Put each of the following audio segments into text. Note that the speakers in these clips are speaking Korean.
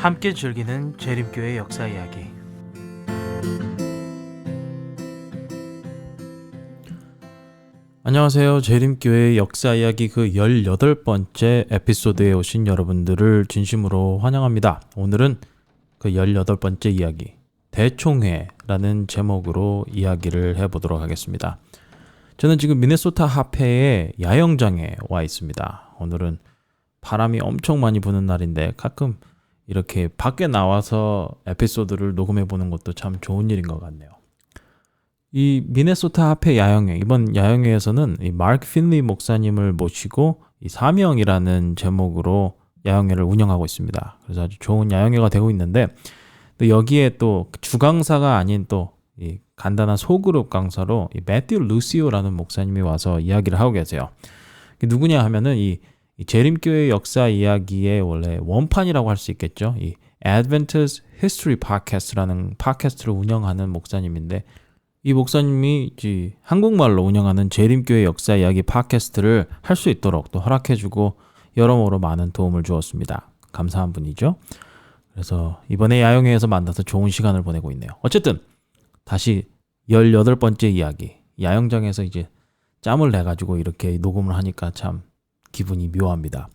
함께 즐기는 재림교회 역사 이야기. 안녕하세요. 재림교회 역사 이야기 그 18번째 에피소드에 오신 여러분들을 진심으로 환영합니다. 오늘은 그 18번째 이야기, 대총회라는 제목으로 이야기를 해보도록 하겠습니다. 저는 지금 미네소타 합회의 야영장에 와 있습니다. 오늘은 바람이 엄청 많이 부는 날인데 가끔 이렇게 밖에 나와서 에피소드를 녹음해보는 것도 참 좋은 일인 것 같네요. 이 미네소타 합회 야영회, 이번 야영회에서는 이 마크 핀리 목사님을 모시고 이 사명이라는 제목으로 야영회를 운영하고 있습니다. 그래서 아주 좋은 야영회가 되고 있는데, 또 여기에 또 주강사가 아닌 또 이 간단한 소그룹 강사로 이 매튜 루시오라는 목사님이 와서 이야기를 하고 계세요. 누구냐 하면은 이 재림교회 역사 이야기의 원래 원판이라고 할 수 있겠죠. 이 Adventist History Podcast라는 팟캐스트를 운영하는 목사님인데, 이 목사님이 한국말로 운영하는 재림교회 역사 이야기 팟캐스트를 할 수 있도록 또 허락해주고 여러모로 많은 도움을 주었습니다. 감사한 분이죠. 그래서 이번에 야영회에서 만나서 좋은 시간을 보내고 있네요. 어쨌든 다시 18번째 이야기, 야영장에서 이제 짬을 내가지고 이렇게 녹음을 하니까 참 기분이 묘합니다.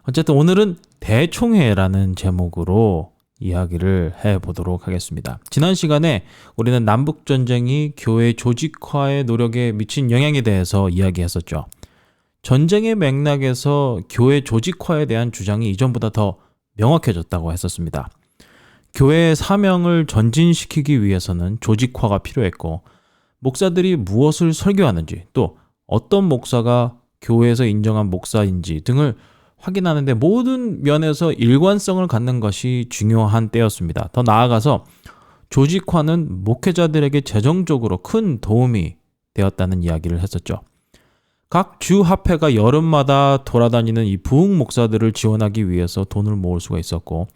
어쨌든 오늘은 대총회라는 제목으로 이야기를 해보도록 하겠습니다. 지난 시간에 우리는 남북전쟁이 교회 조직화의 노력에 미친 영향에 대해서 이야기했었죠. 전쟁의 맥락에서 교회 조직화에 대한 주장이 이전보다 더 명확해졌다고 했었습니다. 교회의 사명을 전진시키기 위해서는 조직화가 필요했고, 목사들이 무엇을 설교하는지, 또 어떤 목사가 교회에서 인정한 목사인지 등을 확인하는데 모든 면에서 일관성을 갖는 것이 중요한 때였습니다. 더 나아가서 조직화는 목회자들에게 재정적으로 큰 도움이 되었다는 이야기를 했었죠. 각 주 합회가 여름마다 돌아다니는 이 부흥 목사들을 지원하기 위해서 돈을 모을 수가 있었고,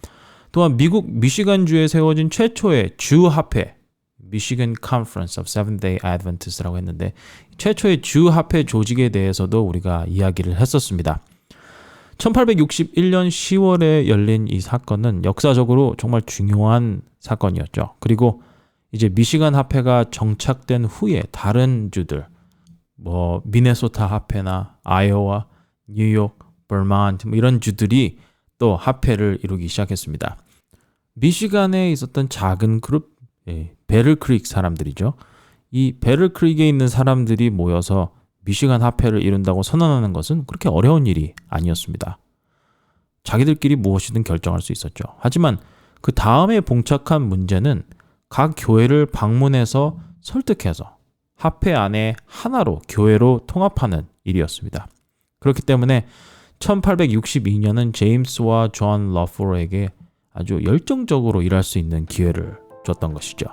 또한 미국 미시간주에 세워진 최초의 주 합회, 미시간 Conference of Seventh-day Adventists라고 했는데, 최초의 주 합회 조직에 대해서도 우리가 이야기를 했었습니다. 1861년 10월에 열린 이 사건은 역사적으로 정말 중요한 사건이었죠. 그리고 이제 미시간 합회가 정착된 후에 다른 주들, 미네소타 합회나 아이오와, 뉴욕, 버몬트 이런 주들이 또 합회를 이루기 시작했습니다. 미시간에 있었던 작은 그룹, 베를크릭 사람들이죠. 이 베를크릭에 있는 사람들이 모여서 미시간 합회를 이룬다고 선언하는 것은 그렇게 어려운 일이 아니었습니다. 자기들끼리 무엇이든 결정할 수 있었죠. 하지만 그 다음에 봉착한 문제는 각 교회를 방문해서 설득해서 합회 안에 하나로 교회로 통합하는 일이었습니다. 그렇기 때문에 1862년은 제임스와 존 러프로에게 아주 열정적으로 일할 수 있는 기회를 줬던 것이죠.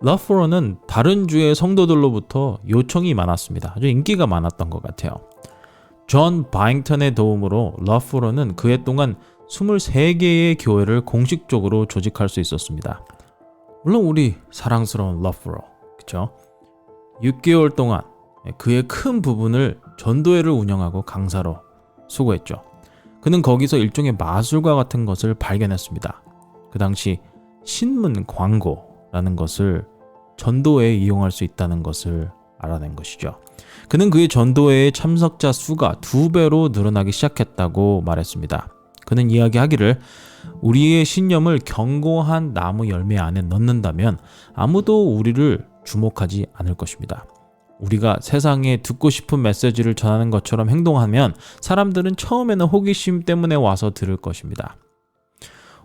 러프로는 다른 주의 성도들로부터 요청이 많았습니다. 아주 인기가 많았던 것 같아요. 존 바잉턴의 도움으로 러프로는 그해 동안 23개의 교회를 공식적으로 조직할 수 있었습니다. 물론 우리 사랑스러운 러프로, 그렇죠? 6개월 동안 그의 큰 부분을 전도회를 운영하고 강사로 수고했죠. 그는 거기서 일종의 마술과 같은 것을 발견했습니다. 그 당시 신문 광고라는 것을 전도회에 이용할 수 있다는 것을 알아낸 것이죠. 그는 그의 전도회의 참석자 수가 2배로 늘어나기 시작했다고 말했습니다. 그는 이야기하기를, 우리의 신념을 견고한 나무 열매 안에 넣는다면 아무도 우리를 주목하지 않을 것입니다. 우리가 세상에 듣고 싶은 메시지를 전하는 것처럼 행동하면 사람들은 처음에는 호기심 때문에 와서 들을 것입니다.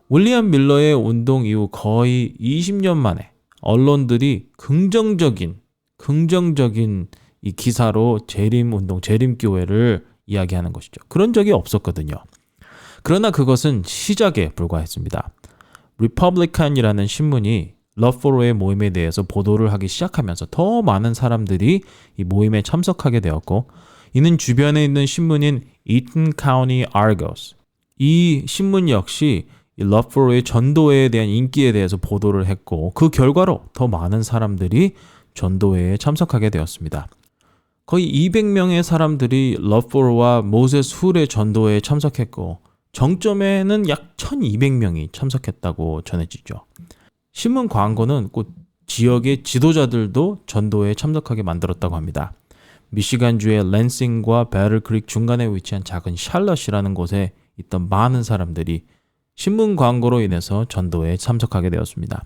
윌리엄 밀러의 운동 이후 거의 20년 만에 언론들이 긍정적인 이 기사로 재림운동, 재림교회를 이야기하는 것이죠. 그런 적이 없었거든요. 그러나 그것은 시작에 불과했습니다. 리퍼블리칸이라는 신문이 러프로의 모임에 대해서 보도를 하기 시작하면서 더 많은 사람들이 이 모임에 참석하게 되었고, 이는 주변에 있는 신문인 이튼 카운티 아르거스, 이 신문 역시 이 러브포로의 전도회에 대한 인기에 대해서 보도를 했고 그 결과로 더 많은 사람들이 전도회에 참석하게 되었습니다. 거의 200명의 사람들이 러브포로와 모세스 훌의 전도회에 참석했고 정점에는 약 1200명이 참석했다고 전해지죠. 신문 광고는 곧 지역의 지도자들도 전도회에 참석하게 만들었다고 합니다. 미시간주의 랜싱과 배틀크릭 중간에 위치한 작은 샬럿이라는 곳에 있던 많은 사람들이 신문 광고로 인해서 전도회에 참석하게 되었습니다.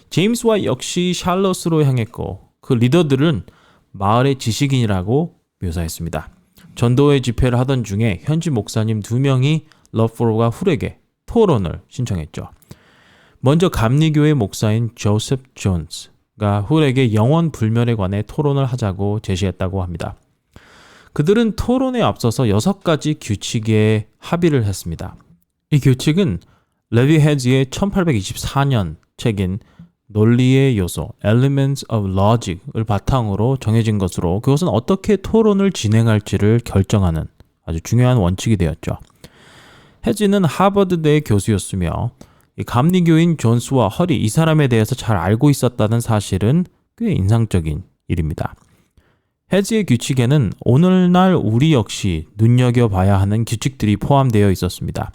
제임스 와이트 역시 샬럿으로 향했고 그 리더들은 마을의 지식인이라고 묘사했습니다. 전도회 집회를 하던 중에 현지 목사님 2명이 러브포로와 훌에게 토론을 신청했죠. 먼저 감리교회 목사인 조셉 존스가 훌에게 영원 불멸에 관해 토론을 하자고 제시했다고 합니다. 그들은 토론에 앞서서 6가지 규칙에 합의를 했습니다. 이 규칙은 레비 헤즈의 1824년 책인 논리의 요소, Elements of Logic을 바탕으로 정해진 것으로 그것은 어떻게 토론을 진행할지를 결정하는 아주 중요한 원칙이 되었죠. 헤즈는 하버드대 교수였으며 감리교인 존스와 헐이 이 사람에 대해서 잘 알고 있었다는 사실은 꽤 인상적인 일입니다. 헤즈의 규칙에는 오늘날 우리 역시 눈여겨봐야 하는 규칙들이 포함되어 있었습니다.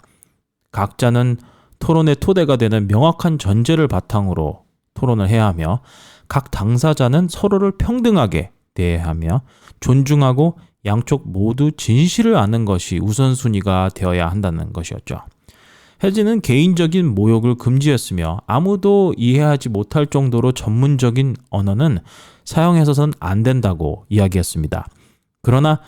각자는 토론의 토대가 되는 명확한 전제를 바탕으로 토론을 해야 하며 각 당사자는 서로를 평등하게 대해야 하며 존중하고 양쪽 모두 진실을 아는 것이 우선순위가 되어야 한다는 것이었죠. 헤즈는 개인적인 모욕을 금지했으며 아무도 이해하지 못할 정도로 전문적인 언어는 사용해서는 안 된다고 이야기했습니다. 그러나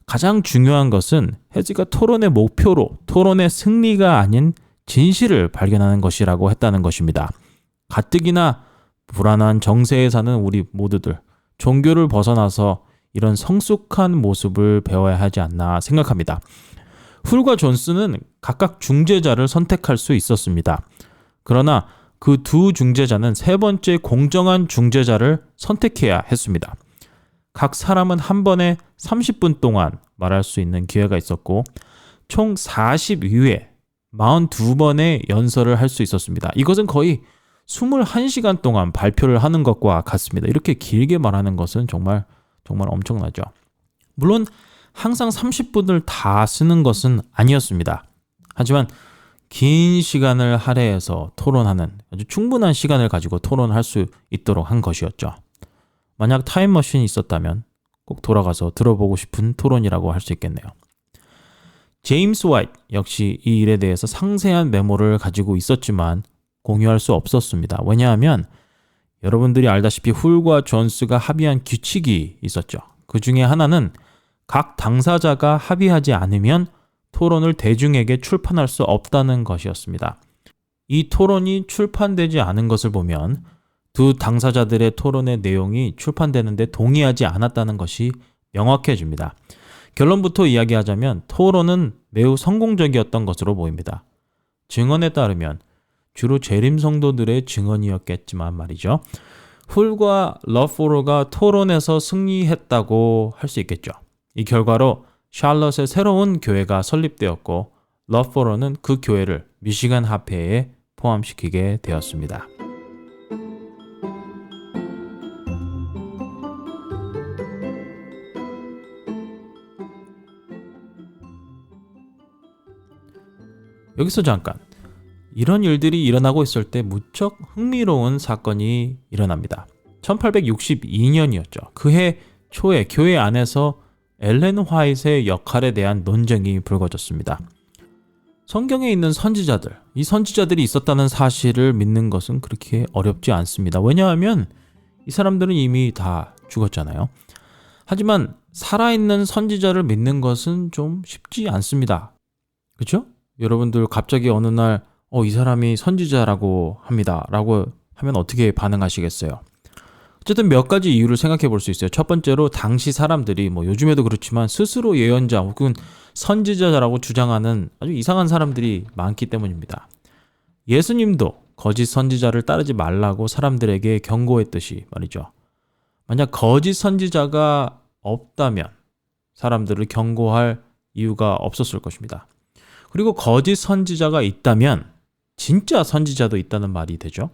가장 중요한 것은 헤즈가 토론의 목표로 토론의 승리가 아닌 진실을 발견하는 것이라고 했다는 것입니다. 가뜩이나 불안한 정세에 사는 우리 모두들, 종교를 벗어나서 이런 성숙한 모습을 배워야 하지 않나 생각합니다. 훌과 존스는 각각 중재자를 선택할 수 있었습니다. 그러나 그 두 중재자는 세 번째 공정한 중재자를 선택해야 했습니다. 각 사람은 한 번에 30분 동안 말할 수 있는 기회가 있었고 총 42회, 42번의 연설을 할 수 있었습니다. 이것은 거의 21시간 동안 발표를 하는 것과 같습니다. 이렇게 길게 말하는 것은 정말 엄청나죠. 물론 항상 30분을 다 쓰는 것은 아니었습니다. 하지만 긴 시간을 할애해서 토론하는 아주 충분한 시간을 가지고 토론할 수 있도록 한 것이었죠. 만약 타임머신이 있었다면 꼭 돌아가서 들어보고 싶은 토론이라고 할 수 있겠네요. 제임스 와이트 역시 이 일에 대해서 상세한 메모를 가지고 있었지만 공유할 수 없었습니다. 왜냐하면 여러분들이 알다시피 훌과 존스가 합의한 규칙이 있었죠. 그 중에 하나는 각 당사자가 합의하지 않으면 토론을 대중에게 출판할 수 없다는 것이었습니다. 이 토론이 출판되지 않은 것을 보면 두 당사자들의 토론의 내용이 출판되는데 동의하지 않았다는 것이 명확해집니다. 결론부터 이야기하자면 토론은 매우 성공적이었던 것으로 보입니다. 증언에 따르면 주로 재림 성도들의 증언이었겠지만 말이죠. 훌과 러브포로가 토론에서 승리했다고 할 수 있겠죠. 이 결과로 샬럿의 새로운 교회가 설립되었고 러브포로는 그 교회를 미시간 합회에 포함시키게 되었습니다. 여기서 잠깐, 이런 일들이 일어나고 있을 때 무척 흥미로운 사건이 일어납니다. 1862년이었죠. 그해 초에 교회 안에서 엘렌 화이트의 역할에 대한 논쟁이 불거졌습니다. 성경에 있는 선지자들, 이 선지자들이 있었다는 사실을 믿는 것은 그렇게 어렵지 않습니다. 왜냐하면 이 사람들은 이미 다 죽었잖아요. 하지만 살아있는 선지자를 믿는 것은 좀 쉽지 않습니다. 그렇죠? 여러분들 갑자기 어느 날 이 사람이 선지자라고 합니다 라고 하면 어떻게 반응하시겠어요? 어쨌든 몇 가지 이유를 생각해 볼 수 있어요. 첫 번째로 당시 사람들이 요즘에도 그렇지만 스스로 예언자 혹은 선지자라고 주장하는 아주 이상한 사람들이 많기 때문입니다. 예수님도 거짓 선지자를 따르지 말라고 사람들에게 경고했듯이 말이죠. 만약 거짓 선지자가 없다면 사람들을 경고할 이유가 없었을 것입니다. 그리고 거짓 선지자가 있다면 진짜 선지자도 있다는 말이 되죠.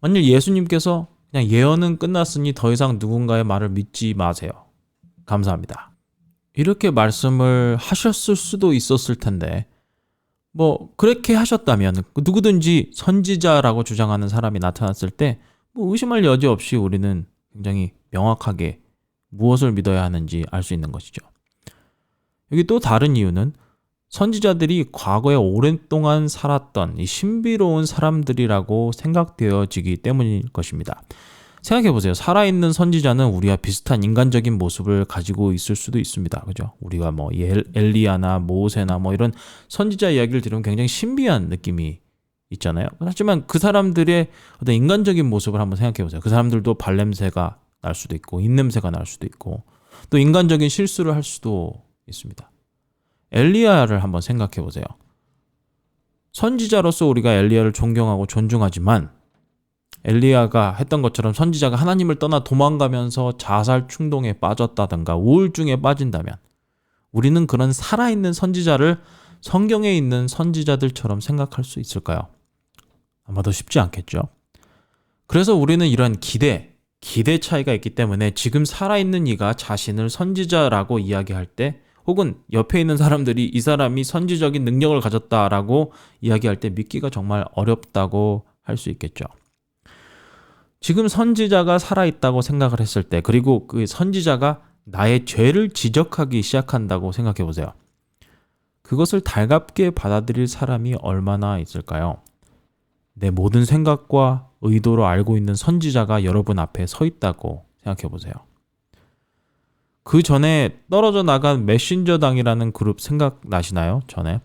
만일 예수님께서 그냥 예언은 끝났으니 더 이상 누군가의 말을 믿지 마세요. 감사합니다. 이렇게 말씀을 하셨을 수도 있었을 텐데 그렇게 하셨다면 누구든지 선지자라고 주장하는 사람이 나타났을 때 의심할 여지 없이 우리는 굉장히 명확하게 무엇을 믿어야 하는지 알 수 있는 것이죠. 여기 또 다른 이유는 선지자들이 과거에 오랫동안 살았던 이 신비로운 사람들이라고 생각되어지기 때문일 것입니다. 생각해보세요. 살아있는 선지자는 우리와 비슷한 인간적인 모습을 가지고 있을 수도 있습니다. 그죠? 우리가 엘리야나 모세나 이런 선지자 이야기를 들으면 굉장히 신비한 느낌이 있잖아요. 하지만 그 사람들의 어떤 인간적인 모습을 한번 생각해보세요. 그 사람들도 발냄새가 날 수도 있고 입냄새가 날 수도 있고 또 인간적인 실수를 할 수도 있습니다. 엘리야를 한번 생각해보세요. 선지자로서 우리가 엘리야를 존경하고 존중하지만 엘리야가 했던 것처럼 선지자가 하나님을 떠나 도망가면서 자살 충동에 빠졌다든가 우울증에 빠진다면 우리는 그런 살아있는 선지자를 성경에 있는 선지자들처럼 생각할 수 있을까요? 아마도 쉽지 않겠죠. 그래서 우리는 이런 기대 차이가 있기 때문에 지금 살아있는 이가 자신을 선지자라고 이야기할 때 혹은 옆에 있는 사람들이 이 사람이 선지적인 능력을 가졌다라고 이야기할 때 믿기가 정말 어렵다고 할 수 있겠죠. 지금 선지자가 살아있다고 생각을 했을 때 그리고 그 선지자가 나의 죄를 지적하기 시작한다고 생각해 보세요. 그것을 달갑게 받아들일 사람이 얼마나 있을까요? 내 모든 생각과 의도로 알고 있는 선지자가 여러분 앞에 서 있다고 생각해 보세요. 그 전에 떨어져 나간 메신저당이라는 그룹 생각나시나요? 전에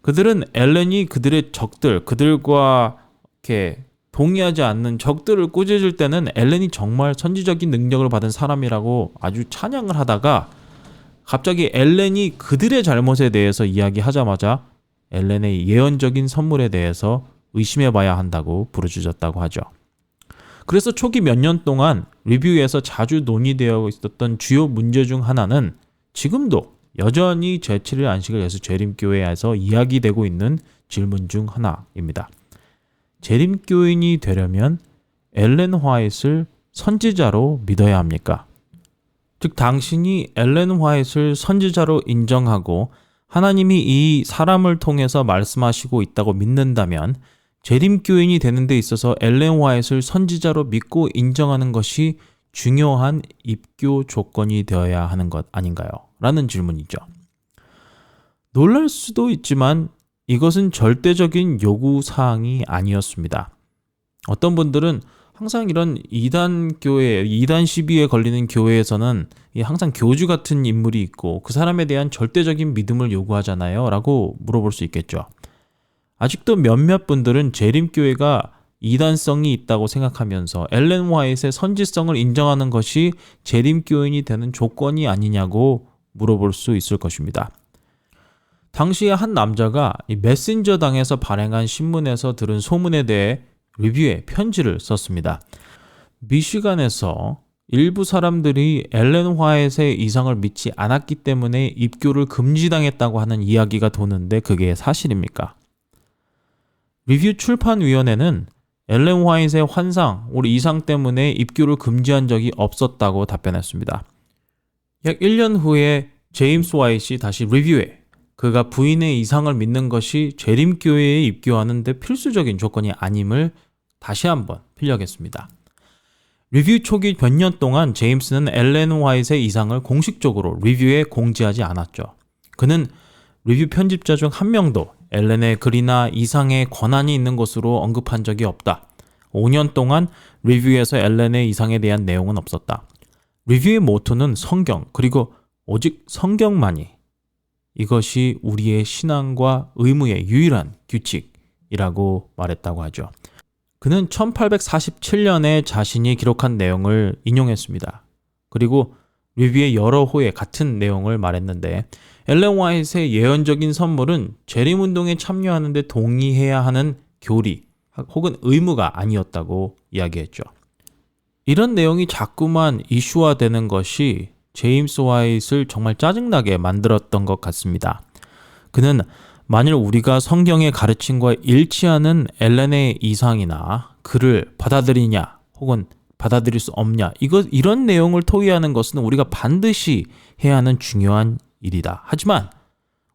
그들은 엘렌이 그들의 적들, 그들과 이렇게 동의하지 않는 적들을 꾸짖을 때는 엘렌이 정말 선지적인 능력을 받은 사람이라고 아주 찬양을 하다가 갑자기 엘렌이 그들의 잘못에 대해서 이야기하자마자 엘렌의 예언적인 선물에 대해서 의심해봐야 한다고 부르짖었다고 하죠. 그래서 초기 몇 년 동안 리뷰에서 자주 논의되어 있었던 주요 문제 중 하나는 지금도 여전히 제7일 안식을 예수 재림교회에서 이야기되고 있는 질문 중 하나입니다. 재림교인이 되려면 엘렌 화이트를 선지자로 믿어야 합니까? 즉 당신이 엘렌 화이트를 선지자로 인정하고 하나님이 이 사람을 통해서 말씀하시고 있다고 믿는다면 재림교인이 되는 데 있어서 엘렌 화이트를 선지자로 믿고 인정하는 것이 중요한 입교 조건이 되어야 하는 것 아닌가요? 라는 질문이죠. 놀랄 수도 있지만 이것은 절대적인 요구사항이 아니었습니다. 어떤 분들은 항상 이런 이단 교회, 이단 시비에 걸리는 교회에서는 항상 교주 같은 인물이 있고 그 사람에 대한 절대적인 믿음을 요구하잖아요 라고 물어볼 수 있겠죠. 아직도 몇몇 분들은 재림교회가 이단성이 있다고 생각하면서 엘렌 화이트의 선지성을 인정하는 것이 재림교인이 되는 조건이 아니냐고 물어볼 수 있을 것입니다. 당시에 한 남자가 이 메신저 당에서 발행한 신문에서 들은 소문에 대해 리뷰에 편지를 썼습니다. 미시간에서 일부 사람들이 엘렌 화이트의 이상을 믿지 않았기 때문에 입교를 금지당했다고 하는 이야기가 도는데 그게 사실입니까? 리뷰 출판위원회는 엘렌 화이트의 환상, 우리 이상 때문에 입교를 금지한 적이 없었다고 답변했습니다. 약 1년 후에 제임스 화이트이 다시 리뷰에 그가 부인의 이상을 믿는 것이 재림교회에 입교하는 데 필수적인 조건이 아님을 다시 한번 필력했습니다. 리뷰 초기 몇 년 동안 제임스는 엘렌 화이트의 이상을 공식적으로 리뷰에 공지하지 않았죠. 그는 리뷰 편집자 중 한 명도 엘렌의 글이나 이상에 권한이 있는 것으로 언급한 적이 없다. 5년 동안 리뷰에서 엘렌의 이상에 대한 내용은 없었다. 리뷰의 모토는 성경, 그리고 오직 성경만이 이것이 우리의 신앙과 의무의 유일한 규칙이라고 말했다고 하죠. 그는 1847년에 자신이 기록한 내용을 인용했습니다. 그리고 리뷰의 여러 호에 같은 내용을 말했는데 엘렌 화이트의 예언적인 선물은 재림운동에 참여하는 데 동의해야 하는 교리 혹은 의무가 아니었다고 이야기했죠. 이런 내용이 자꾸만 이슈화되는 것이 제임스 화이트를 정말 짜증나게 만들었던 것 같습니다. 그는 만일 우리가 성경의 가르침과 일치하는 엘렌의 이상이나 글을 받아들이냐 혹은 받아들일 수 없냐 이런 내용을 토의하는 것은 우리가 반드시 해야 하는 중요한 일이다. 하지만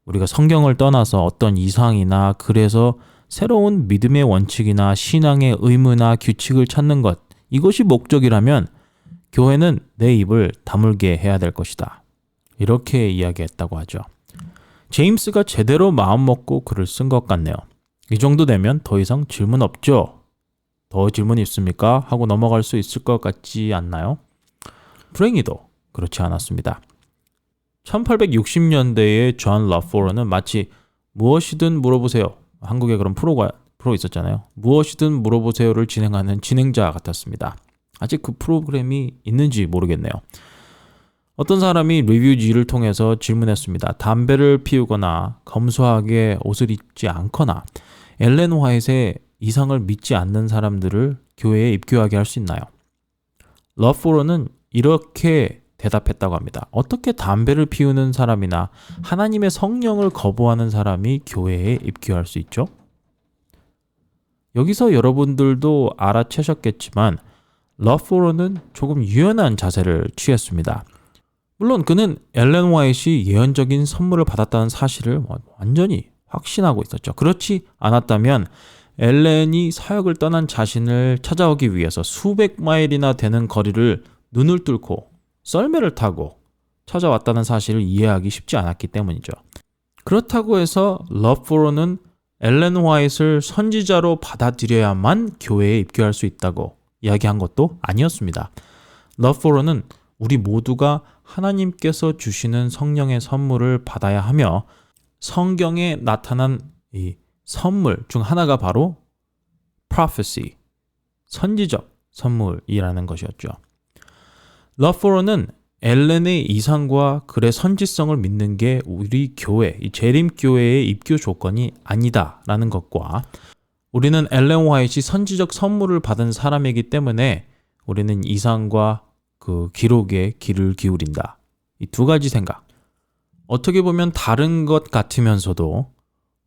우리가 성경을 떠나서 어떤 이상이나 글에서 새로운 믿음의 원칙이나 신앙의 의무나 규칙을 찾는 것 이것이 목적이라면 교회는 내 입을 다물게 해야 될 것이다. 이렇게 이야기했다고 하죠. 제임스가 제대로 마음먹고 글을 쓴 것 같네요. 이 정도 되면 더 이상 질문 없죠? 더 질문 있습니까? 하고 넘어갈 수 있을 것 같지 않나요? 불행히도 그렇지 않았습니다. 1860년대에 존 러포러는 마치 무엇이든 물어보세요. 한국에 그런 프로 있었잖아요. 무엇이든 물어보세요를 진행하는 진행자 같았습니다. 아직 그 프로그램이 있는지 모르겠네요. 어떤 사람이 리뷰지를 통해서 질문했습니다. 담배를 피우거나 검소하게 옷을 입지 않거나 엘렌 화이트의 이상을 믿지 않는 사람들을 교회에 입교하게 할 수 있나요? 러포러는 이렇게 대답했다고 합니다. 어떻게 담배를 피우는 사람이나 하나님의 성령을 거부하는 사람이 교회에 입교할 수 있죠? 여기서 여러분들도 알아채셨겠지만 러포러는 조금 유연한 자세를 취했습니다. 물론 그는 엘렌 화이트이 예언적인 선물을 받았다는 사실을 완전히 확신하고 있었죠. 그렇지 않았다면 엘렌이 사역을 떠난 자신을 찾아오기 위해서 수백 마일이나 되는 거리를 눈을 뚫고 썰매를 타고 찾아왔다는 사실을 이해하기 쉽지 않았기 때문이죠. 그렇다고 해서 러포러는 엘렌 화이트를 선지자로 받아들여야만 교회에 입교할 수 있다고 이야기한 것도 아니었습니다. 러포러는 우리 모두가 하나님께서 주시는 성령의 선물을 받아야 하며 성경에 나타난 이 선물 중 하나가 바로 prophecy, 선지적 선물이라는 것이었죠. 러포러는 엘렌의 이상과 글의 선지성을 믿는 게 우리 교회, 이 재림교회의 입교 조건이 아니다라는 것과 우리는 엘렌 화이트이 선지적 선물을 받은 사람이기 때문에 우리는 이상과 그 기록에 귀를 기울인다. 이 두 가지 생각. 어떻게 보면 다른 것 같으면서도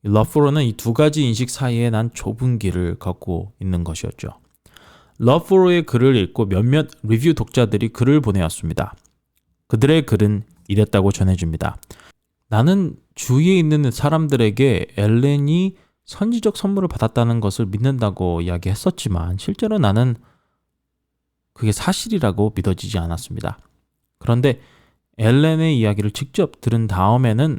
러포러는 이 두 가지 인식 사이에 난 좁은 길을 걷고 있는 것이었죠. 러포러의 글을 읽고 몇몇 리뷰 독자들이 글을 보내왔습니다. 그들의 글은 이랬다고 전해집니다. 나는 주위에 있는 사람들에게 엘렌이 선지적 선물을 받았다는 것을 믿는다고 이야기했었지만 실제로 나는 그게 사실이라고 믿어지지 않았습니다. 그런데 엘렌의 이야기를 직접 들은 다음에는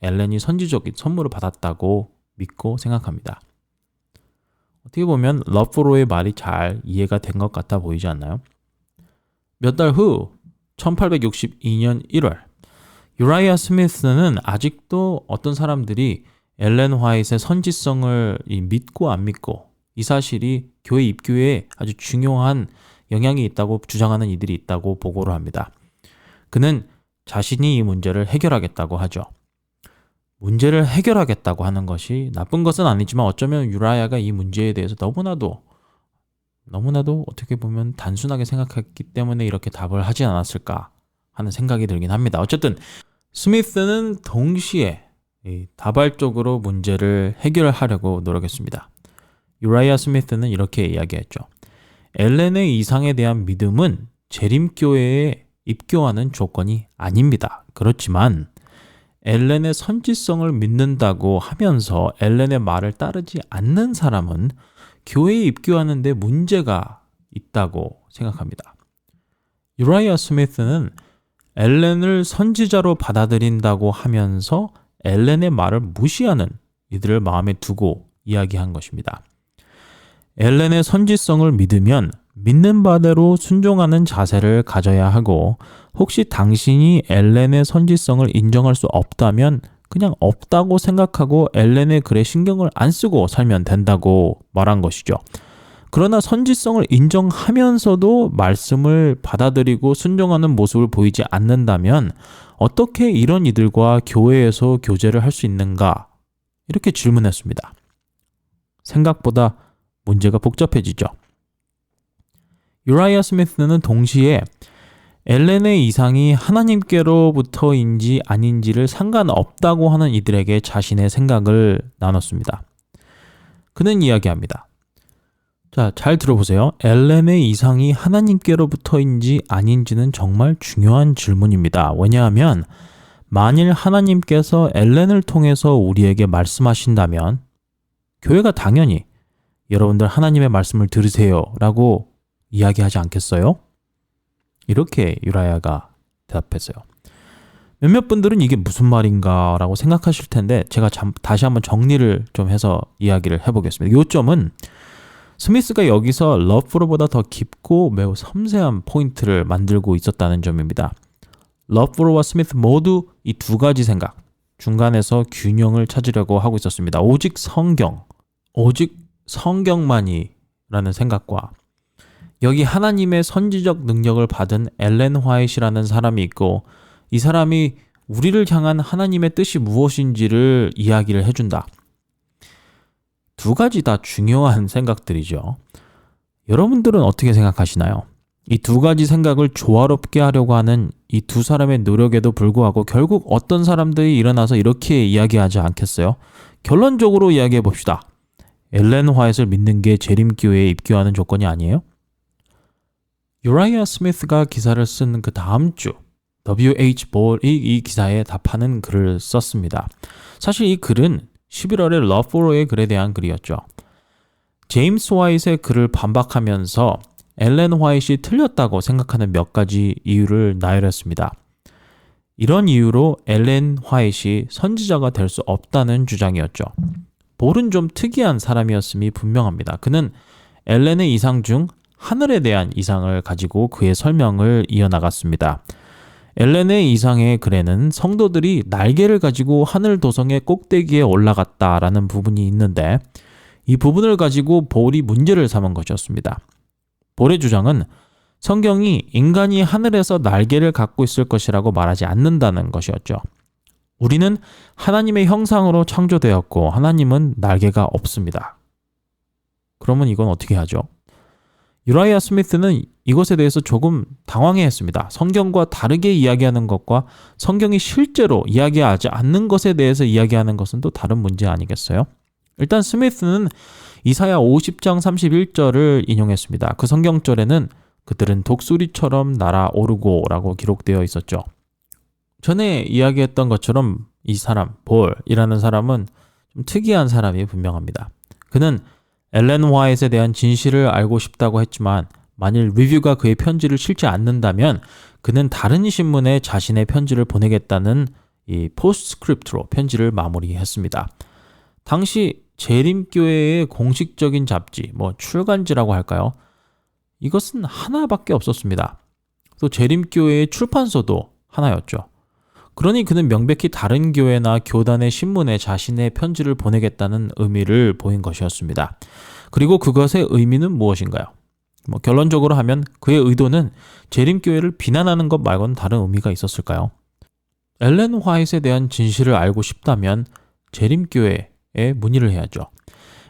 엘렌이 선지적인 선물을 받았다고 믿고 생각합니다. 어떻게 보면 러포러의 말이 잘 이해가 된 것 같아 보이지 않나요? 몇 달 후 1862년 1월 유라이아 스미스는 아직도 어떤 사람들이 엘렌 화이트의 선지성을 믿고 안 믿고 이 사실이 교회 입교에 아주 중요한 영향이 있다고 주장하는 이들이 있다고 보고를 합니다. 그는 자신이 이 문제를 해결하겠다고 하죠. 문제를 해결하겠다고 하는 것이 나쁜 것은 아니지만 어쩌면 유라야가 이 문제에 대해서 너무나도 어떻게 보면 단순하게 생각했기 때문에 이렇게 답을 하지 않았을까 하는 생각이 들긴 합니다. 어쨌든 스미스는 동시에 다발적으로 문제를 해결하려고 노력했습니다. 유라이아 스미스는 이렇게 이야기했죠. 엘렌의 이상에 대한 믿음은 재림교회에 입교하는 조건이 아닙니다. 그렇지만 엘렌의 선지성을 믿는다고 하면서 엘렌의 말을 따르지 않는 사람은 교회에 입교하는 데 문제가 있다고 생각합니다. 유라이아 스미스는 엘렌을 선지자로 받아들인다고 하면서 엘렌의 말을 무시하는 이들을 마음에 두고 이야기한 것입니다. 엘렌의 선지성을 믿으면 믿는 바대로 순종하는 자세를 가져야 하고 혹시 당신이 엘렌의 선지성을 인정할 수 없다면 그냥 없다고 생각하고 엘렌의 글에 신경을 안 쓰고 살면 된다고 말한 것이죠. 그러나 선지성을 인정하면서도 말씀을 받아들이고 순종하는 모습을 보이지 않는다면 어떻게 이런 이들과 교회에서 교제를 할 수 있는가? 이렇게 질문했습니다. 생각보다 문제가 복잡해지죠. 유라이아 스미스는 동시에 엘렌의 이상이 하나님께로부터인지 아닌지를 상관없다고 하는 이들에게 자신의 생각을 나눴습니다. 그는 이야기합니다. 자, 잘 들어보세요. 엘렌의 이상이 하나님께로부터인지 아닌지는 정말 중요한 질문입니다. 왜냐하면 만일 하나님께서 엘렌을 통해서 우리에게 말씀하신다면 교회가 당연히 여러분들 하나님의 말씀을 들으세요 라고 이야기하지 않겠어요? 이렇게 유라야가 대답했어요. 몇몇 분들은 이게 무슨 말인가 라고 생각하실 텐데 제가 다시 한번 정리를 좀 해서 이야기를 해보겠습니다. 요점은 스미스가 여기서 러프로보다 더 깊고 매우 섬세한 포인트를 만들고 있었다는 점입니다. 러프로와 스미스 모두 이 두 가지 생각, 중간에서 균형을 찾으려고 하고 있었습니다. 오직 성경만이 라는 생각과 여기 하나님의 선지적 능력을 받은 엘렌 화이트라는 사람이 있고 이 사람이 우리를 향한 하나님의 뜻이 무엇인지를 이야기를 해준다. 두 가지 다 중요한 생각들이죠. 여러분들은 어떻게 생각하시나요? 이 두 가지 생각을 조화롭게 하려고 하는 이 두 사람의 노력에도 불구하고 결국 어떤 사람들이 일어나서 이렇게 이야기하지 않겠어요? 결론적으로 이야기해 봅시다. 엘렌 화이트를 믿는 게 재림교회에 입교하는 조건이 아니에요? 유라이아 스미스가 기사를 쓴 그 다음 주 W.H. 볼이 이 기사에 답하는 글을 썼습니다. 사실 이 글은 11월에 러프로의 글에 대한 글이었죠. 제임스 화이트의 글을 반박하면서 엘렌 화이트이 틀렸다고 생각하는 몇 가지 이유를 나열했습니다. 이런 이유로 엘렌 화이트이 선지자가 될 수 없다는 주장이었죠. 볼은 좀 특이한 사람이었음이 분명합니다. 그는 엘렌의 이상 중 하늘에 대한 이상을 가지고 그의 설명을 이어나갔습니다. 엘렌의 이상의 글에는 성도들이 날개를 가지고 하늘 도성의 꼭대기에 올라갔다라는 부분이 있는데 이 부분을 가지고 볼이 문제를 삼은 것이었습니다. 볼의 주장은 성경이 인간이 하늘에서 날개를 갖고 있을 것이라고 말하지 않는다는 것이었죠. 우리는 하나님의 형상으로 창조되었고 하나님은 날개가 없습니다. 그러면 이건 어떻게 하죠? 유라이아 스미스는 이것에 대해서 조금 당황해했습니다. 성경과 다르게 이야기하는 것과 성경이 실제로 이야기하지 않는 것에 대해서 이야기하는 것은 또 다른 문제 아니겠어요? 일단 스미스는 이사야 50장 31절을 인용했습니다. 그 성경절에는 그들은 독수리처럼 날아오르고 라고 기록되어 있었죠. 전에 이야기했던 것처럼 이 사람, 볼이라는 사람은 좀 특이한 사람이 분명합니다. 그는 엘렌 화이트에 대한 진실을 알고 싶다고 했지만 만일 리뷰가 그의 편지를 실지 않는다면 그는 다른 신문에 자신의 편지를 보내겠다는 이 포스트스크립트로 편지를 마무리했습니다. 당시 재림교회의 공식적인 잡지, 출간지라고 할까요? 이것은 하나밖에 없었습니다. 또 재림교회의 출판소도 하나였죠. 그러니 그는 명백히 다른 교회나 교단의 신문에 자신의 편지를 보내겠다는 의미를 보인 것이었습니다. 그리고 그것의 의미는 무엇인가요? 결론적으로 하면 그의 의도는 재림교회를 비난하는 것 말고는 다른 의미가 있었을까요? 엘렌 화이트에 대한 진실을 알고 싶다면 재림교회에 문의를 해야죠.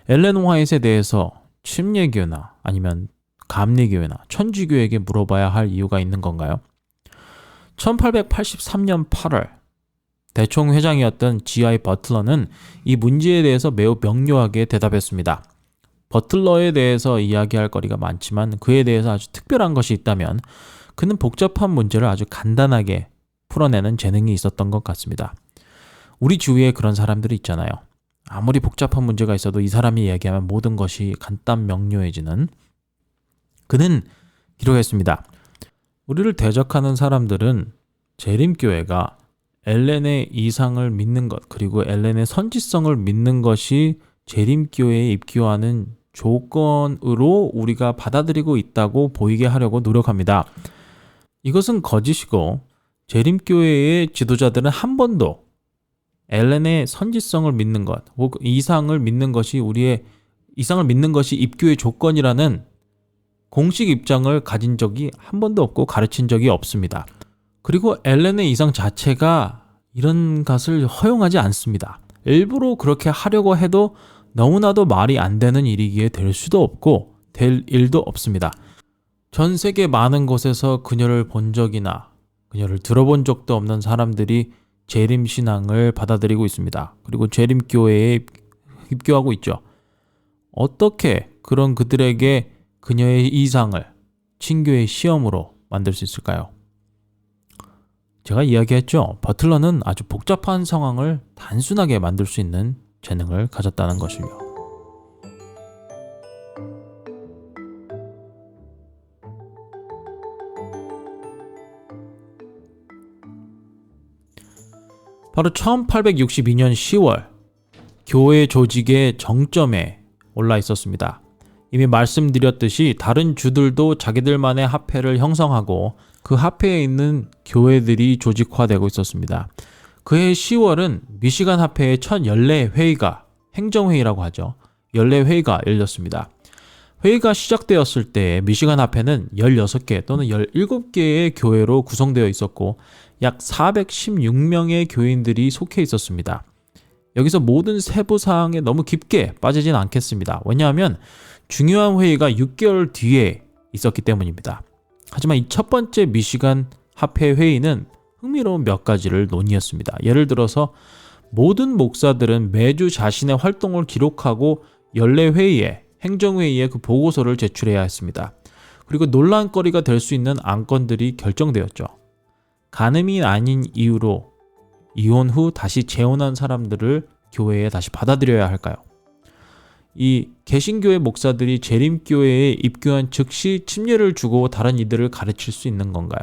엘렌 화이트에 대해서 침례교나 아니면 감리교회나 천주교에게 물어봐야 할 이유가 있는 건가요? 1883년 8월 대총회장이었던 G.I. 버틀러는 이 문제에 대해서 매우 명료하게 대답했습니다. 버틀러에 대해서 이야기할 거리가 많지만 그에 대해서 아주 특별한 것이 있다면 그는 복잡한 문제를 아주 간단하게 풀어내는 재능이 있었던 것 같습니다. 우리 주위에 그런 사람들이 있잖아요. 아무리 복잡한 문제가 있어도 이 사람이 얘기하면 모든 것이 간단 명료해지는. 그는 기록했습니다. 우리를 대적하는 사람들은 재림교회가 엘렌의 이상을 믿는 것 그리고 엘렌의 선지성을 믿는 것이 재림교회에 입교하는 조건으로 우리가 받아들이고 있다고 보이게 하려고 노력합니다. 이것은 거짓이고 재림교회의 지도자들은 한 번도 엘렌의 선지성을 믿는 것 혹은 이상을 믿는 것이 이상을 믿는 것이 입교의 조건이라는 공식 입장을 가진 적이 한 번도 없고 가르친 적이 없습니다. 그리고 엘렌의 이상 자체가 이런 것을 허용하지 않습니다. 일부러 그렇게 하려고 해도 너무나도 말이 안 되는 일이기에 될 수도 없고 될 일도 없습니다. 전 세계 많은 곳에서 그녀를 본 적이나 그녀를 들어본 적도 없는 사람들이 재림신앙을 받아들이고 있습니다. 그리고 재림교회에 입교하고 있죠. 어떻게 그런 그들에게 그녀의 이상을 친교의 시험으로 만들 수 있을까요? 제가 이야기했죠. 버틀러는 아주 복잡한 상황을 단순하게 만들 수 있는 재능을 가졌다는 것을요. 바로 1862년 10월 교회 조직의 정점에 올라 있었습니다. 이미 말씀드렸듯이 다른 주들도 자기들만의 합회를 형성하고 그 합회에 있는 교회들이 조직화되고 있었습니다. 그해 10월은 미시간 합회의 첫 연례 회의가, 행정회의라고 하죠. 연례 회의가 열렸습니다. 회의가 시작되었을 때 미시간 합회는 16개 또는 17개의 교회로 구성되어 있었고 약 416명의 교인들이 속해 있었습니다. 여기서 모든 세부 사항에 너무 깊게 빠지진 않겠습니다. 왜냐하면 중요한 회의가 6개월 뒤에 있었기 때문입니다. 하지만 이 첫 번째 미시간 합회 회의는 흥미로운 몇 가지를 논의했습니다. 예를 들어서 모든 목사들은 매주 자신의 활동을 기록하고 연례 회의에, 행정회의에 그 보고서를 제출해야 했습니다. 그리고 논란거리가 될 수 있는 안건들이 결정되었죠. 간음이 아닌 이유로 이혼 후 다시 재혼한 사람들을 교회에 다시 받아들여야 할까요? 이 개신교회 목사들이 재림교회에 입교한 즉시 침례를 주고 다른 이들을 가르칠 수 있는 건가요?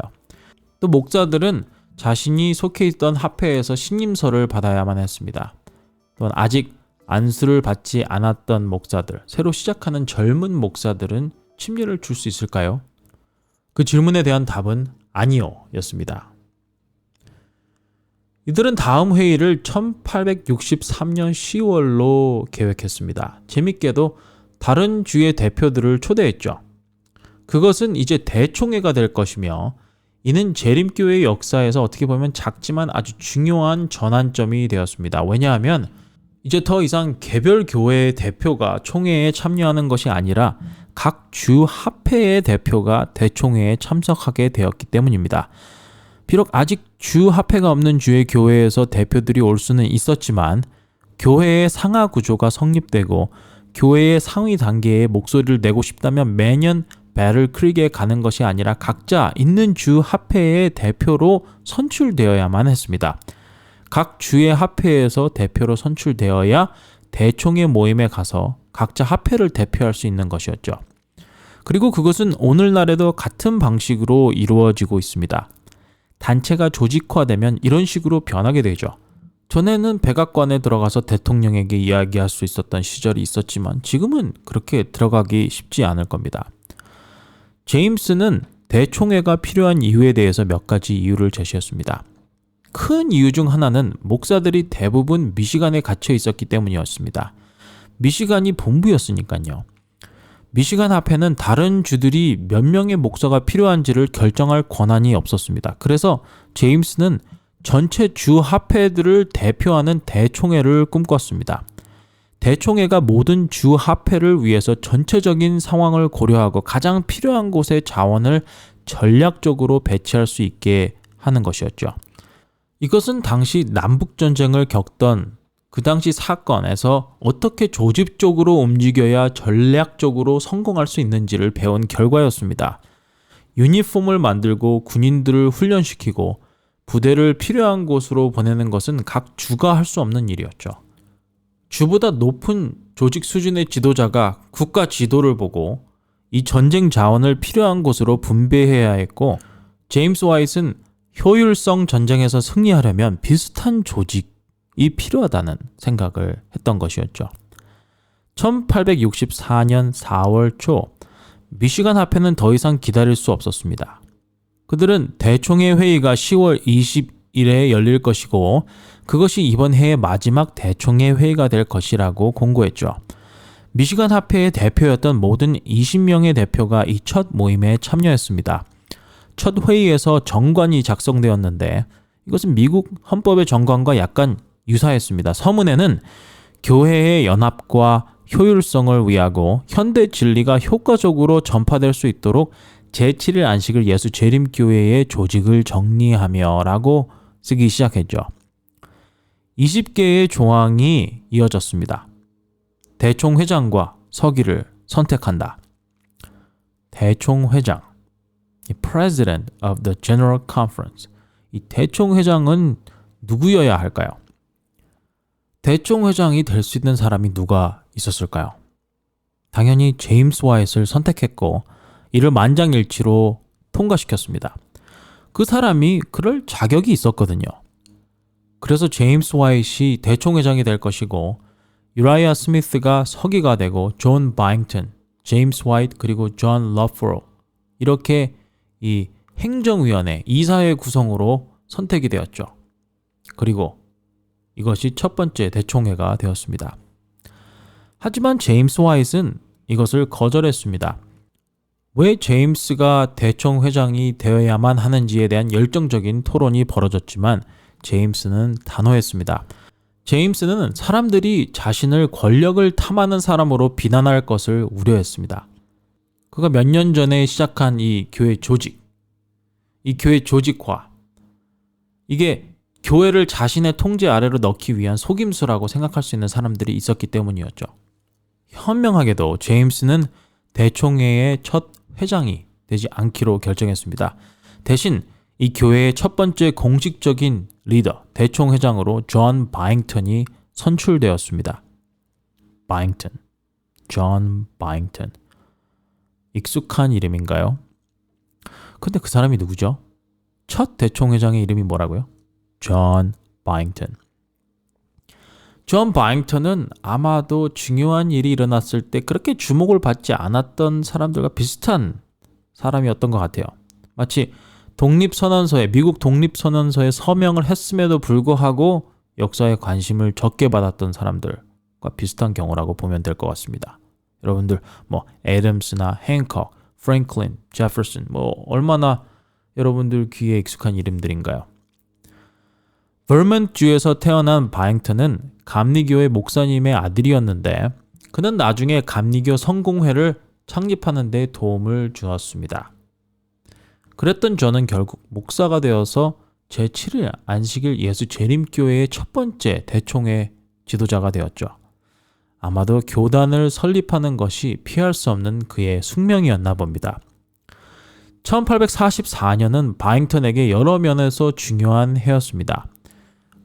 또 목사들은 자신이 속해 있던 합회에서 신임서를 받아야만 했습니다. 또한 아직 안수를 받지 않았던 목사들, 새로 시작하는 젊은 목사들은 침례를 줄 수 있을까요? 그 질문에 대한 답은 아니요 였습니다. 이들은 다음 회의를 1863년 10월로 계획했습니다. 재밌게도 다른 주의 대표들을 초대했죠. 그것은 이제 대총회가 될 것이며 이는 재림교회의 역사에서 어떻게 보면 작지만 아주 중요한 전환점이 되었습니다. 왜냐하면 이제 더 이상 개별 교회의 대표가 총회에 참여하는 것이 아니라 각 주 합회의 대표가 대총회에 참석하게 되었기 때문입니다. 비록 아직 주 합회가 없는 주의 교회에서 대표들이 올 수는 있었지만 교회의 상하 구조가 성립되고 교회의 상위 단계에 목소리를 내고 싶다면 매년 배럴 크릭에 가는 것이 아니라 각자 있는 주 합회의 대표로 선출되어야만 했습니다. 각 주의 합회에서 대표로 선출되어야 대총회 모임에 가서 각자 합회를 대표할 수 있는 것이었죠. 그리고 그것은 오늘날에도 같은 방식으로 이루어지고 있습니다. 단체가 조직화되면 이런 식으로 변하게 되죠. 전에는 백악관에 들어가서 대통령에게 이야기할 수 있었던 시절이 있었지만 지금은 그렇게 들어가기 쉽지 않을 겁니다. 제임스는 대총회가 필요한 이유에 대해서 몇 가지 이유를 제시했습니다. 큰 이유 중 하나는 목사들이 대부분 미시간에 갇혀 있었기 때문이었습니다. 미시간이 본부였으니까요. 미시간 합회는 다른 주들이 몇 명의 목사가 필요한지를 결정할 권한이 없었습니다. 그래서 제임스는 전체 주 합회들을 대표하는 대총회를 꿈꿨습니다. 대총회가 모든 주 합회를 위해서 전체적인 상황을 고려하고 가장 필요한 곳의 자원을 전략적으로 배치할 수 있게 하는 것이었죠. 이것은 당시 남북전쟁을 겪던 그 당시 사건에서 어떻게 조직적으로 움직여야 전략적으로 성공할 수 있는지를 배운 결과였습니다. 유니폼을 만들고 군인들을 훈련시키고 부대를 필요한 곳으로 보내는 것은 각 주가 할 수 없는 일이었죠. 주보다 높은 조직 수준의 지도자가 국가 지도를 보고 이 전쟁 자원을 필요한 곳으로 분배해야 했고, 제임스 와이트는 효율성 전쟁에서 승리하려면 비슷한 조직이 필요하다는 생각을 했던 것이었죠. 1864년 4월 초 미시간 합회는 더 이상 기다릴 수 없었습니다. 그들은 대총회 회의가 10월 20일에 열릴 것이고 그것이 이번 해의 마지막 대총회 회의가 될 것이라고 공고했죠. 미시간 합회의 대표였던 모든 20명의 대표가 이 첫 모임에 참여했습니다. 첫 회의에서 정관이 작성되었는데 이것은 미국 헌법의 정관과 약간 유사했습니다. 서문에는 교회의 연합과 효율성을 위하고 현대 진리가 효과적으로 전파될 수 있도록 제7일 안식일 예수 재림교회의 조직을 정리하며 라고 쓰기 시작했죠. 20개의 조항이 이어졌습니다. 대총회장과 서기를 선택한다. 대총회장, President of the General Conference. 이 대총회장은 누구여야 할까요? 대총회장이 될 수 있는 사람이 누가 있었을까요? 당연히 제임스 와이트를 선택했고 이를 만장일치로 통과시켰습니다. 그 사람이 그럴 자격이 있었거든요. 그래서 제임스 와이트이 대총회장이 될 것이고 유라이아 스미스가 서기가 되고 존 바잉턴, 제임스 와이트 그리고 존 러프로 이렇게 이 행정위원회, 이사회 구성으로 선택이 되었죠. 그리고 이것이 첫 번째 대총회가 되었습니다. 하지만 제임스 와이트는 이것을 거절했습니다. 왜 제임스가 대총회장이 되어야만 하는지에 대한 열정적인 토론이 벌어졌지만 제임스는 단호했습니다. 제임스는 사람들이 자신을 권력을 탐하는 사람으로 비난할 것을 우려했습니다. 그가 몇 년 전에 시작한 이 교회 조직, 이 교회 조직화, 이게 교회를 자신의 통제 아래로 넣기 위한 속임수라고 생각할 수 있는 사람들이 있었기 때문이었죠. 현명하게도 제임스는 대총회의 첫 회장이 되지 않기로 결정했습니다. 대신 이 교회의 첫 번째 공식적인 리더, 대총회장으로 존 바잉턴이 선출되었습니다. 바잉턴, 존 바잉턴. 익숙한 이름인가요? 근데 그 사람이 누구죠? 첫 대총회장의 이름이 뭐라고요? 존 바잉턴. 존 바잉턴은 아마도 중요한 일이 일어났을 때 그렇게 주목을 받지 않았던 사람들과 비슷한 사람이었던 것 같아요. 마치 독립선언서에, 미국 독립선언서에 서명을 했음에도 불구하고 역사에 관심을 적게 받았던 사람들과 비슷한 경우라고 보면 될 것 같습니다. 여러분들 애덤스나 행콕, 프랭클린, 제퍼슨 얼마나 여러분들 귀에 익숙한 이름들인가요? 버먼트주에서 태어난 바잉턴은 감리교회 목사님의 아들이었는데 그는 나중에 감리교 성공회를 창립하는 데 도움을 주었습니다. 그랬던 저는 결국 목사가 되어서 제7일 안식일 예수 재림교회의 첫 번째 대총회 지도자가 되었죠. 아마도 교단을 설립하는 것이 피할 수 없는 그의 숙명이었나 봅니다. 1844년은 바잉턴에게 여러 면에서 중요한 해였습니다.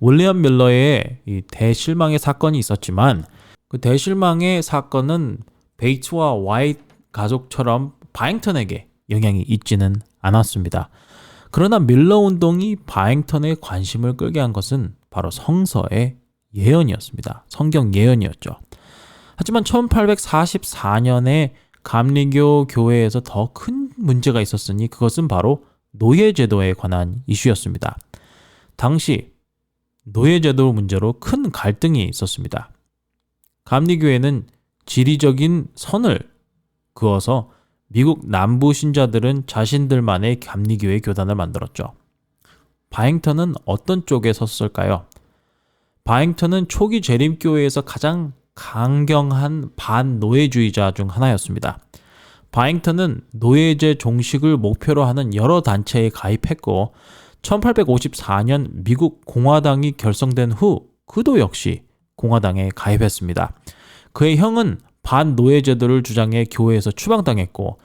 윌리엄 밀러의 이 대실망의 사건이 있었지만 그 대실망의 사건은 베이츠와 와이트 가족처럼 바잉턴에게 영향이 있지는 않았습니다. 그러나 밀러 운동이 바잉턴의 관심을 끌게 한 것은 바로 성서의 예언이었습니다. 성경 예언이었죠. 하지만 1844년에 감리교 교회에서 더 큰 문제가 있었으니 그것은 바로 노예제도에 관한 이슈였습니다. 당시 노예제도 문제로 큰 갈등이 있었습니다. 감리교회는 지리적인 선을 그어서 미국 남부 신자들은 자신들만의 감리교회 교단을 만들었죠. 바잉턴은 어떤 쪽에 섰을까요? 바잉턴은 초기 재림교회에서 가장 강경한 반노예주의자 중 하나였습니다. 바잉턴은 노예제 종식을 목표로 하는 여러 단체에 가입했고 1854년 미국 공화당이 결성된 후 그도 역시 공화당에 가입했습니다. 그의 형은 반노예제도를 주장해 교회에서 추방당했고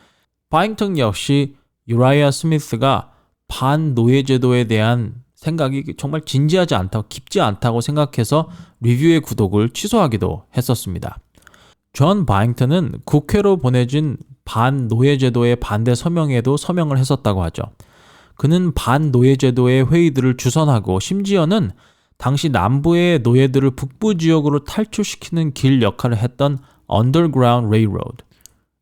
바잉턴 역시 유라이아 스미스가 반노예제도에 대한 생각이 정말 진지하지 않다고 깊지 않다고 생각해서 리뷰의 구독을 취소하기도 했었습니다. 존 바잉턴은 국회로 보내진 반노예제도의 반대 서명에도 서명을 했었다고 하죠. 그는 반노예제도의 회의들을 주선하고 심지어는 당시 남부의 노예들을 북부 지역으로 탈출시키는 길 역할을 했던 Underground Railroad,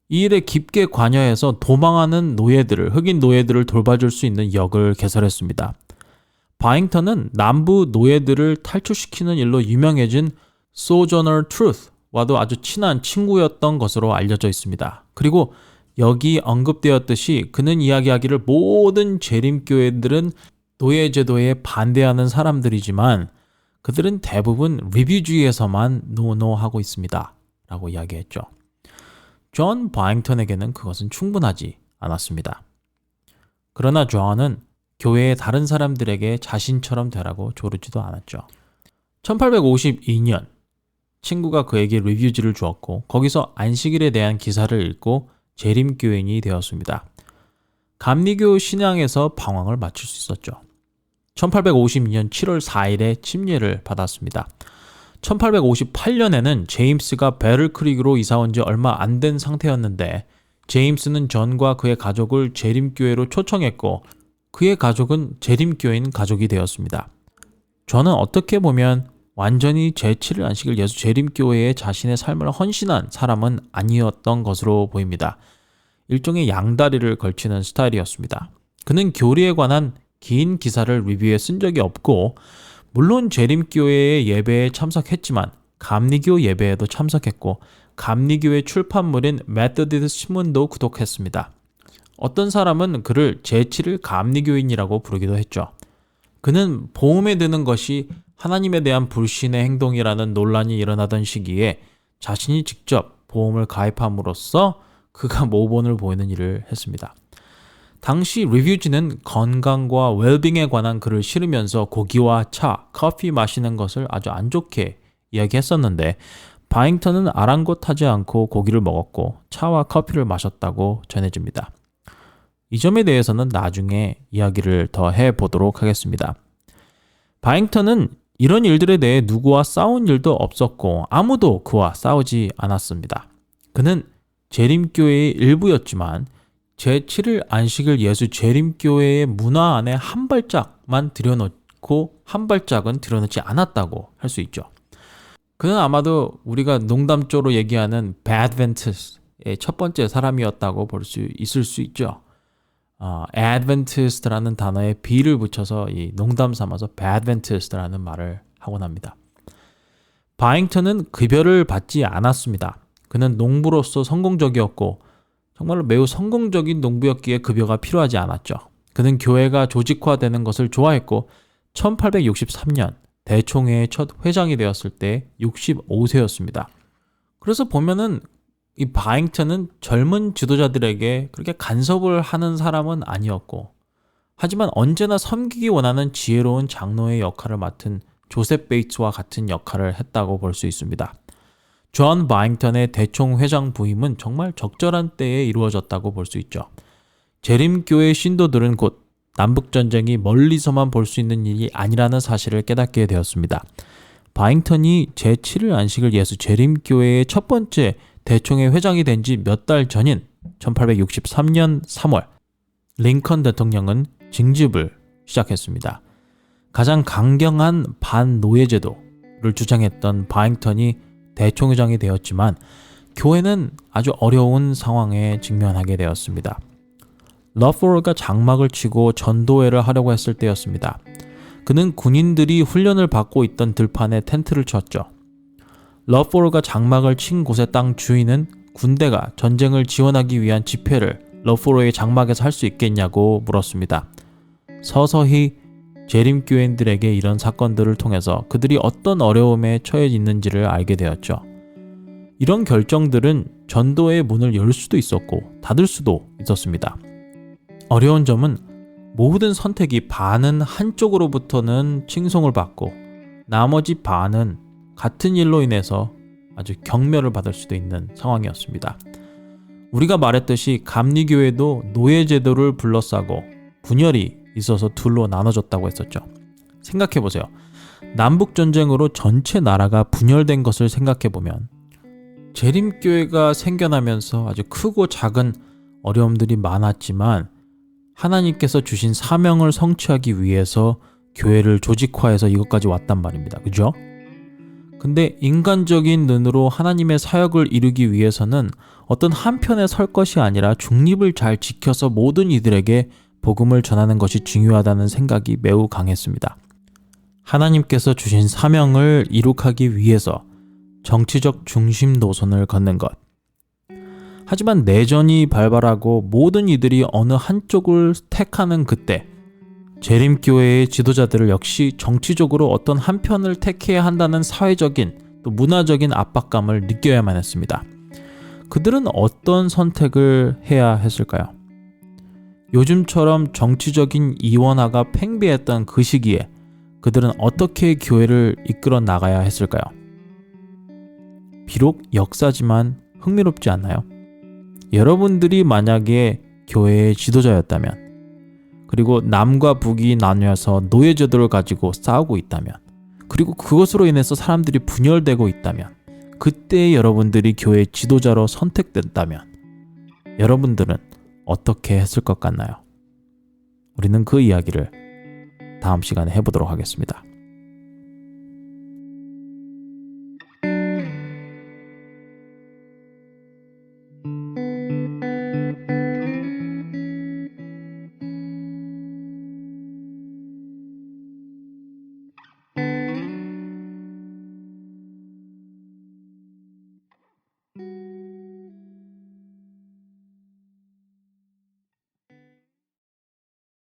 이 일에 깊게 관여해서 도망하는 노예들을, 흑인 노예들을 돌봐줄 수 있는 역을 개설했습니다. 바잉턴은 남부 노예들을 탈출시키는 일로 유명해진 Sojourner Truth와도 아주 친한 친구였던 것으로 알려져 있습니다. 그리고 여기 언급되었듯이 그는 이야기하기를 모든 재림교회들은 노예제도에 반대하는 사람들이지만 그들은 대부분 리뷰주의에서만 노노하고 있습니다. 라고 이야기했죠. 존 바잉턴에게는 그것은 충분하지 않았습니다. 그러나 존은 교회의 다른 사람들에게 자신처럼 되라고 조르지도 않았죠. 1852년 친구가 그에게 리뷰지를 주었고 거기서 안식일에 대한 기사를 읽고 재림교인이 되었습니다. 감리교 신앙에서 방황을 맞출 수 있었죠. 1852년 7월 4일에 침례를 받았습니다. 1858년에는 제임스가 베를크릭으로 이사온 지 얼마 안 된 상태였는데 제임스는 존과 그의 가족을 재림교회로 초청했고 그의 가족은 재림교인 가족이 되었습니다. 존은 어떻게 보면 완전히 제7일 안식일 예수 재림교회에 자신의 삶을 헌신한 사람은 아니었던 것으로 보입니다. 일종의 양다리를 걸치는 스타일이었습니다. 그는 교리에 관한 긴 기사를 리뷰에 쓴 적이 없고 물론 재림교회의 예배에 참석했지만 감리교 예배에도 참석했고 감리교의 출판물인 메서디스트 신문도 구독했습니다. 어떤 사람은 그를 제7일 감리교인이라고 부르기도 했죠. 그는 보험에 드는 것이 하나님에 대한 불신의 행동이라는 논란이 일어나던 시기에 자신이 직접 보험을 가입함으로써 그가 모본을 보이는 일을 했습니다. 당시 리뷰지는 건강과 웰빙에 관한 글을 실으면서 고기와 차, 커피 마시는 것을 아주 안 좋게 이야기했었는데 바잉턴은 아랑곳하지 않고 고기를 먹었고 차와 커피를 마셨다고 전해집니다. 이 점에 대해서는 나중에 이야기를 더 해보도록 하겠습니다. 바잉턴은 이런 일들에 대해 누구와 싸운 일도 없었고 아무도 그와 싸우지 않았습니다. 그는 재림교회의 일부였지만 제7일 안식일 예수 재림교회의 문화 안에 한 발짝만 들여놓고 한 발짝은 들여놓지 않았다고 할 수 있죠. 그는 아마도 우리가 농담조로 얘기하는 Badventist의 첫 번째 사람이었다고 볼 수 있을 수 있죠. Adventist라는 단어에 B를 붙여서 이 농담 삼아서 Badventist라는 말을 하곤 합니다. 바잉턴은 급여를 받지 않았습니다. 그는 농부로서 성공적이었고 정말로 매우 성공적인 농부였기에 급여가 필요하지 않았죠. 그는 교회가 조직화되는 것을 좋아했고 1863년 대총회의 첫 회장이 되었을 때 65세였습니다. 그래서 보면은 이 바잉턴은 젊은 지도자들에게 그렇게 간섭을 하는 사람은 아니었고 하지만 언제나 섬기기 원하는 지혜로운 장로의 역할을 맡은 조셉 베이츠와 같은 역할을 했다고 볼 수 있습니다. 존 바잉턴의 대총회장 부임은 정말 적절한 때에 이루어졌다고 볼 수 있죠. 재림교회 신도들은 곧 남북전쟁이 멀리서만 볼 수 있는 일이 아니라는 사실을 깨닫게 되었습니다. 바잉턴이 제7일 안식일 예수 재림교회의 첫 번째 대총회 회장이 된 지 몇 달 전인 1863년 3월 링컨 대통령은 징집을 시작했습니다. 가장 강경한 반노예제도를 주장했던 바잉턴이 대총회장이 되었지만 교회는 아주 어려운 상황에 직면하게 되었습니다. 러포가 장막을 치고 전도회를 하려고 했을 때였습니다. 그는 군인들이 훈련을 받고 있던 들판에 텐트를 쳤죠. 러포가 장막을 친 곳의 땅 주인은 군대가 전쟁을 지원하기 위한 집회를 러포로의 장막에서 할 수 있겠냐고 물었습니다. 서서히 재림교인들에게 이런 사건들을 통해서 그들이 어떤 어려움에 처해 있는지를 알게 되었죠. 이런 결정들은 전도의 문을 열 수도 있었고 닫을 수도 있었습니다. 어려운 점은 모든 선택이 반은 한쪽으로부터는 칭송을 받고 나머지 반은 같은 일로 인해서 아주 경멸을 받을 수도 있는 상황이었습니다. 우리가 말했듯이 감리교회도 노예제도를 둘러싸고 분열이 있어서 둘로 나눠졌다고 했었죠. 생각해보세요. 남북전쟁으로 전체 나라가 분열된 것을 생각해보면 재림교회가 생겨나면서 아주 크고 작은 어려움들이 많았지만 하나님께서 주신 사명을 성취하기 위해서 교회를 조직화해서 이것까지 왔단 말입니다. 그죠? 근데 인간적인 눈으로 하나님의 사역을 이루기 위해서는 어떤 한편에 설 것이 아니라 중립을 잘 지켜서 모든 이들에게 복음을 전하는 것이 중요하다는 생각이 매우 강했습니다. 하나님께서 주신 사명을 이룩하기 위해서 정치적 중심 노선을 걷는 것. 하지만 내전이 발발하고 모든 이들이 어느 한쪽을 택하는 그때 재림교회의 지도자들을 역시 정치적으로 어떤 한편을 택해야 한다는 사회적인 또 문화적인 압박감을 느껴야만 했습니다. 그들은 어떤 선택을 해야 했을까요? 요즘처럼 정치적인 이원화가 팽배했던 그 시기에 그들은 어떻게 교회를 이끌어 나가야 했을까요? 비록 역사지만 흥미롭지 않나요? 여러분들이 만약에 교회의 지도자였다면, 그리고 남과 북이 나뉘어서 노예제도를 가지고 싸우고 있다면, 그리고 그것으로 인해서 사람들이 분열되고 있다면, 그때 여러분들이 교회의 지도자로 선택됐다면 여러분들은 어떻게 했을 것 같나요? 우리는 그 이야기를 다음 시간에 해보도록 하겠습니다.